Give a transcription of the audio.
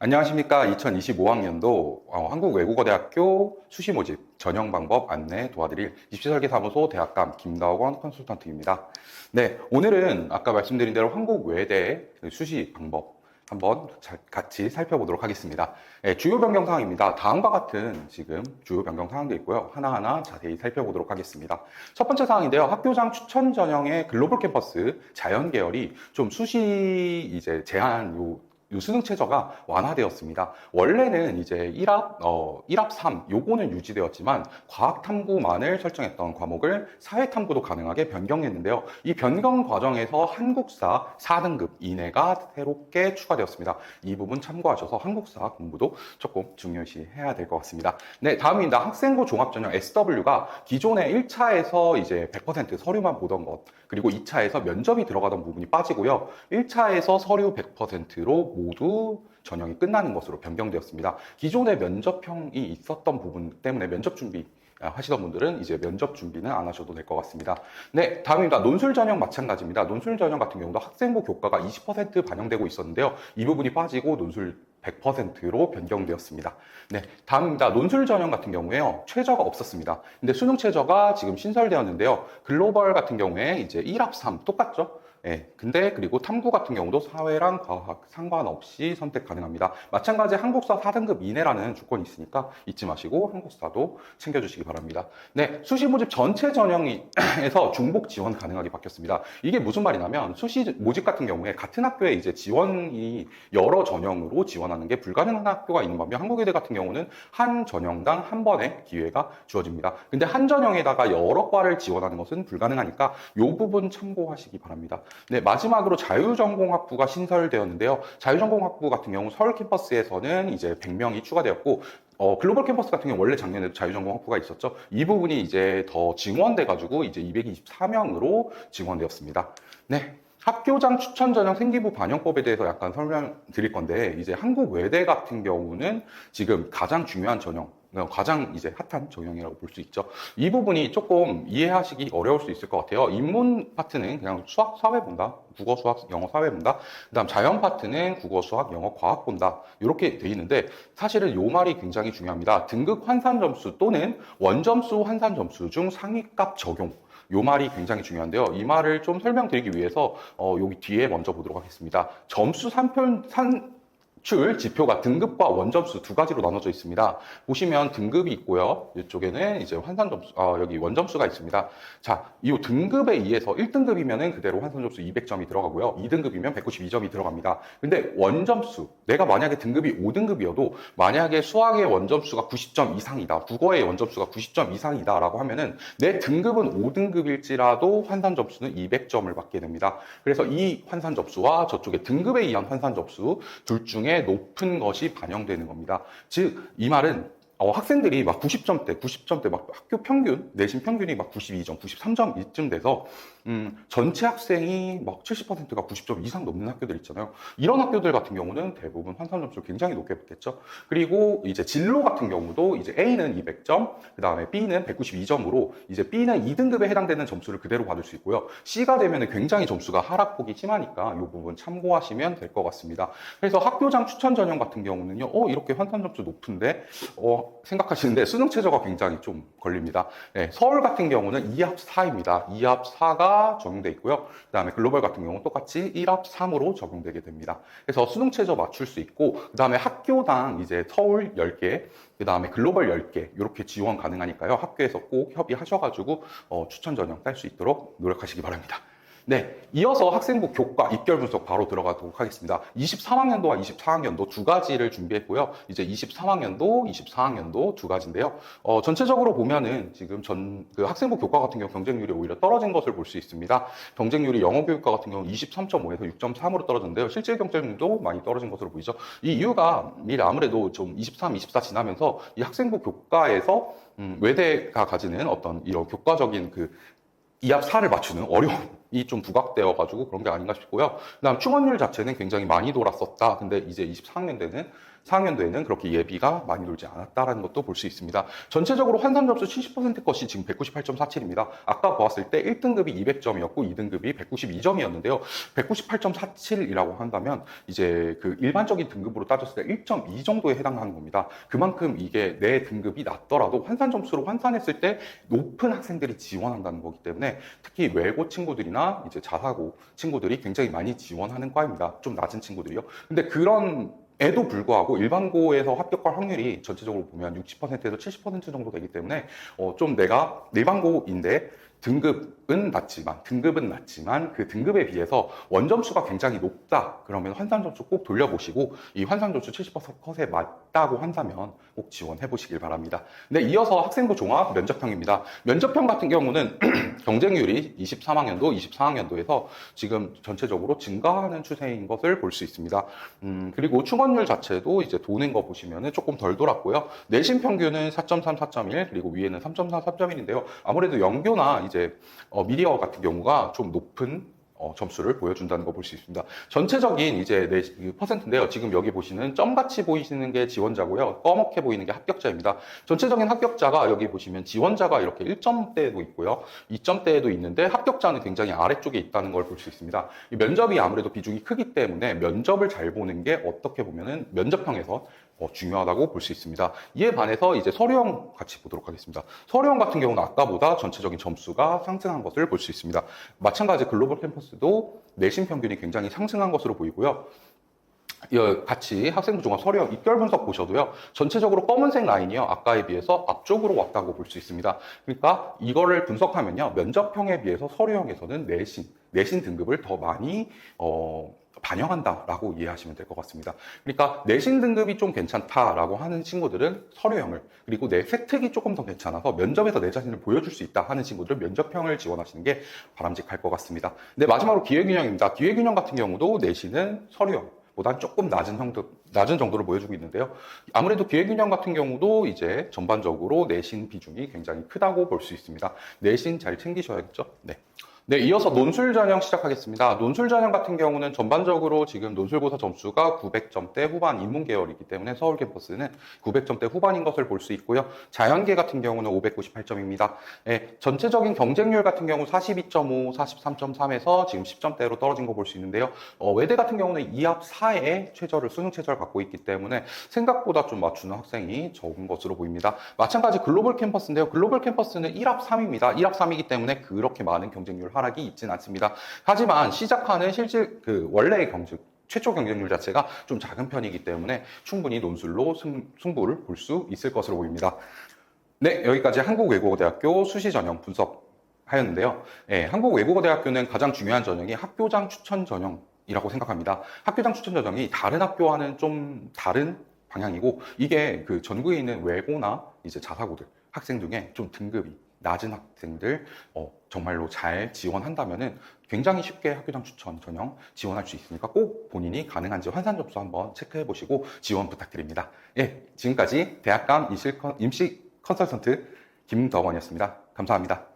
안녕하십니까. 2025학년도 한국외국어대학교 수시 모집 전형 방법 안내 도와드릴 입시설계사무소 대학감 김다원 컨설턴트입니다. 네, 오늘은 아까 말씀드린 대로 한국외대 수시 방법 한번 같이 살펴보도록 하겠습니다. 네, 주요 변경 사항입니다. 다음과 같은 지금 주요 변경 사항도 있고요. 하나하나 자세히 살펴보도록 하겠습니다. 첫 번째 사항인데요. 학교장 추천 전형의 글로벌 캠퍼스 자연 계열이 좀 수시 제한 요 수능 최저가 완화되었습니다. 원래는 이제 1합 3 요거는 유지되었지만 과학 탐구만을 설정했던 과목을 사회 탐구도 가능하게 변경했는데요. 이 변경 과정에서 한국사 4등급 이내가 새롭게 추가되었습니다. 이 부분 참고하셔서 한국사 공부도 조금 중요시 해야 될 것 같습니다. 네, 다음입니다. 학생부 종합전형 SW가 기존에 1차에서 이제 100% 서류만 보던 것, 그리고 2차에서 면접이 들어가던 부분이 빠지고요. 1차에서 서류 100%로 모두 전형이 끝나는 것으로 변경되었습니다. 기존에 면접형이 있었던 부분 때문에 면접 준비 하시던 분들은 이제 면접 준비는 안 하셔도 될 것 같습니다. 네, 다음입니다. 논술 전형 마찬가지입니다. 논술 전형 같은 경우도 학생부 교과가 20% 반영되고 있었는데요. 이 부분이 빠지고 논술 100%로 변경되었습니다. 네, 다음입니다. 논술 전형 같은 경우에요. 최저가 없었습니다. 근데 수능 최저가 지금 신설되었는데요. 글로벌 같은 경우에 이제 1합 3 똑같죠? 예, 근데 그리고 탐구 같은 경우도 사회랑 과학 상관없이 선택 가능합니다. 마찬가지 한국사 4등급 이내라는 조건이 있으니까 잊지 마시고 한국사도 챙겨주시기 바랍니다. 네, 수시 모집 전체 전형에서 중복 지원 가능하게 바뀌었습니다. 이게 무슨 말이냐면 수시 모집 같은 경우에 같은 학교에 이제 지원이 여러 전형으로 지원하는 게 불가능한 학교가 있는 반면 한국외대 같은 경우는 한 전형당 한 번의 기회가 주어집니다. 근데 한 전형에다가 여러 과를 지원하는 것은 불가능하니까 이 부분 참고하시기 바랍니다. 네, 마지막으로 자유전공학부가 신설되었는데요. 자유전공학부 같은 경우 서울 캠퍼스에서는 이제 100명이 추가되었고, 글로벌 캠퍼스 같은 경우 원래 작년에도 자유전공학부가 있었죠. 이 부분이 이제 더 증원돼가지고 이제 224명으로 증원되었습니다. 네. 학교장 추천 전형 생기부 반영법에 대해서 약간 설명드릴 건데, 이제 한국외대 같은 경우는 지금 가장 중요한 전형, 가장 이제 핫한 전형이라고 볼 수 있죠. 이 부분이 조금 이해하시기 어려울 수 있을 것 같아요. 인문 파트는 그냥 수학, 사회 본다. 국어, 수학, 영어, 사회 본다. 그 다음 자연 파트는 국어, 수학, 영어, 과학 본다. 이렇게 돼 있는데 사실은 요 말이 굉장히 중요합니다. 등급 환산 점수 또는 원점수 환산 점수 중 상위값 적용. 요 말이 굉장히 중요한데요. 이 말을 좀 설명드리기 위해서 여기 뒤에 먼저 보도록 하겠습니다. 점수 산출 지표가 등급과 원점수 두 가지로 나눠져 있습니다. 보시면 등급이 있고요. 이쪽에는 이제 환산 점수, 여기 원점수가 있습니다. 자, 이 등급에 의해서 1등급이면은 그대로 환산 점수 200점이 들어가고요. 2등급이면 192점이 들어갑니다. 근데 원점수, 내가 만약에 등급이 5등급이어도 만약에 수학의 원점수가 90점 이상이다. 국어의 원점수가 90점 이상이다라고 하면은 내 등급은 5등급일지라도 환산 점수는 200점을 받게 됩니다. 그래서 이 환산 점수와 저쪽의 등급에 의한 환산 점수 둘 중에 높은 것이 반영되는 겁니다. 즉, 이 말은 학생들이 막 90점대 막 학교 평균, 내신 평균이 막 92점, 93점 이쯤 돼서 전체 학생이 막 70%가 90점 이상 넘는 학교들 있잖아요. 이런 학교들 같은 경우는 대부분 환산 점수를 굉장히 높게 받겠죠. 그리고 이제 진로 같은 경우도 이제 A는 200점, 그 다음에 B는 192점으로 이제 B는 2등급에 해당되는 점수를 그대로 받을 수 있고요. C가 되면 굉장히 점수가 하락폭이 심하니까 이 부분 참고하시면 될 것 같습니다. 그래서 학교장 추천 전형 같은 경우는요, 이렇게 환산 점수 높은데, 생각하시는데 수능 최저가 굉장히 좀 걸립니다. 네, 서울 같은 경우는 2합 4입니다. 2합 4가 적용되어 있고요. 그 다음에 글로벌 같은 경우는 똑같이 1합 3으로 적용되게 됩니다. 그래서 수능 최저 맞출 수 있고, 그 다음에 학교당 이제 서울 10개, 그 다음에 글로벌 10개 이렇게 지원 가능하니까요. 학교에서 꼭 협의하셔가지고 추천 전형 딸 수 있도록 노력하시기 바랍니다. 네, 이어서 학생부 교과 입결 분석 바로 들어가도록 하겠습니다. 23학년도와 24학년도 두 가지를 준비했고요. 이제 23학년도, 24학년도 두 가지인데요. 전체적으로 보면은 지금 그 학생부 교과 같은 경우 경쟁률이 오히려 떨어진 것을 볼 수 있습니다. 경쟁률이 영어 교육과 같은 경우 23.5에서 6.3으로 떨어졌는데요. 실제 경쟁률도 많이 떨어진 것으로 보이죠. 이 이유가 아무래도 좀 23, 24 지나면서 이 학생부 교과에서 외대가 가지는 어떤 이런 교과적인 그 2합 4를 맞추는 어려움, 이 좀 부각되어가지고 그런 게 아닌가 싶고요. 그다음 충원율 자체는 굉장히 많이 돌았었다. 근데 이제 4학년도에는 그렇게 예비가 많이 돌지 않았다라는 것도 볼 수 있습니다. 전체적으로 환산 점수 70% 것이 지금 198.47입니다. 아까 보았을 때 1등급이 200점이었고 2등급이 192점이었는데요. 198.47이라고 한다면 이제 그 일반적인 등급으로 따졌을 때 1.2 정도에 해당하는 겁니다. 그만큼 이게 내 등급이 낮더라도 환산 점수로 환산했을 때 높은 학생들이 지원한다는 거기 때문에 특히 외고 친구들이나 이제 자사고 친구들이 굉장히 많이 지원하는 과입니다. 좀 낮은 친구들이요. 근데 그런 에도 불구하고 일반고에서 합격할 확률이 전체적으로 보면 60%에서 70% 정도 되기 때문에 좀 내가 일반고인데 등급은 낮지만 그 등급에 비해서 원점수가 굉장히 높다. 그러면 환산점수 꼭 돌려보시고 이 환산점수 70%에 맞다고 한다면 꼭 지원해 보시길 바랍니다. 네, 이어서 학생부 종합 면접형입니다. 면접형 같은 경우는 경쟁률이 23학년도, 24학년도에서 지금 전체적으로 증가하는 추세인 것을 볼 수 있습니다. 그리고 충원율 자체도 이제 도는 거 보시면은 조금 덜 돌았고요. 내신 평균은 4.3, 4.1, 그리고 위에는 3.4, 3.1인데요. 아무래도 연교나 이제 미디어 같은 경우가 좀 높은 점수를 보여준다는 거 볼 수 있습니다. 전체적인 이제 퍼센트인데요. 지금 여기 보시는 점같이 보이시는 게 지원자고요. 검게 보이는 게 합격자입니다. 전체적인 합격자가 여기 보시면 지원자가 이렇게 1점대도 있고요. 2점대에도 있는데 합격자는 굉장히 아래쪽에 있다는 걸 볼 수 있습니다. 이 면접이 아무래도 비중이 크기 때문에 면접을 잘 보는 게 어떻게 보면은 면접형에서 중요하다고 볼 수 있습니다. 이에 반해서 이제 서류형 같이 보도록 하겠습니다. 서류형 같은 경우는 아까보다 전체적인 점수가 상승한 것을 볼 수 있습니다. 마찬가지 글로벌 캠퍼스도 내신 평균이 굉장히 상승한 것으로 보이고요. 같이 학생부 종합 서류형 입결 분석 보셔도요. 전체적으로 검은색 라인이요. 아까에 비해서 앞쪽으로 왔다고 볼 수 있습니다. 그러니까 이거를 분석하면요. 면접형에 비해서 서류형에서는 내신 등급을 더 많이 반영한다라고 이해하시면 될 것 같습니다. 그러니까 내신 등급이 좀 괜찮다라고 하는 친구들은 서류형을, 그리고 내 세특이 조금 더 괜찮아서 면접에서 내 자신을 보여줄 수 있다 하는 친구들은 면접형을 지원하시는 게 바람직할 것 같습니다. 네, 마지막으로 기회균형입니다. 기회균형 같은 경우도 내신은 서류형보다 조금 낮은 정도를 보여주고 있는데요. 아무래도 기회균형 같은 경우도 이제 전반적으로 내신 비중이 굉장히 크다고 볼 수 있습니다. 내신 잘 챙기셔야겠죠? 네. 네, 이어서 논술 전형 시작하겠습니다. 논술 전형 같은 경우는 전반적으로 지금 논술고사 점수가 900점대 후반 인문 계열이기 때문에 서울 캠퍼스는 900점대 후반인 것을 볼 수 있고요. 자연계 같은 경우는 598점입니다. 네, 전체적인 경쟁률 같은 경우 42.5, 43.3에서 지금 10점대로 떨어진 거 볼 수 있는데요. 외대 같은 경우는 2합 4에 수능 최저를 갖고 있기 때문에 생각보다 좀 맞추는 학생이 적은 것으로 보입니다. 마찬가지 글로벌 캠퍼스인데요. 글로벌 캠퍼스는 1합 3입니다. 1합 3이기 때문에 그렇게 많은 경쟁률 하락이 있진 않습니다. 하지만 시작하는 원래의 최초 경쟁률 자체가 좀 작은 편이기 때문에 충분히 논술로 승부를 볼 수 있을 것으로 보입니다. 네, 여기까지 한국외국어대학교 수시 전형 분석하였는데요. 네, 한국외국어대학교는 가장 중요한 전형이 학교장 추천 전형이라고 생각합니다. 학교장 추천 전형이 다른 학교와는 좀 다른 방향이고, 이게 그 전국에 있는 외고나 이제 자사고들 학생 중에 좀 등급이 낮은 학생들 정말로 잘 지원한다면은 굉장히 쉽게 학교장 추천 전형 지원할 수 있으니까 꼭 본인이 가능한지 환산 점수 한번 체크해 보시고 지원 부탁드립니다. 예, 지금까지 대학감 임시 컨설턴트 김덕원이었습니다. 감사합니다.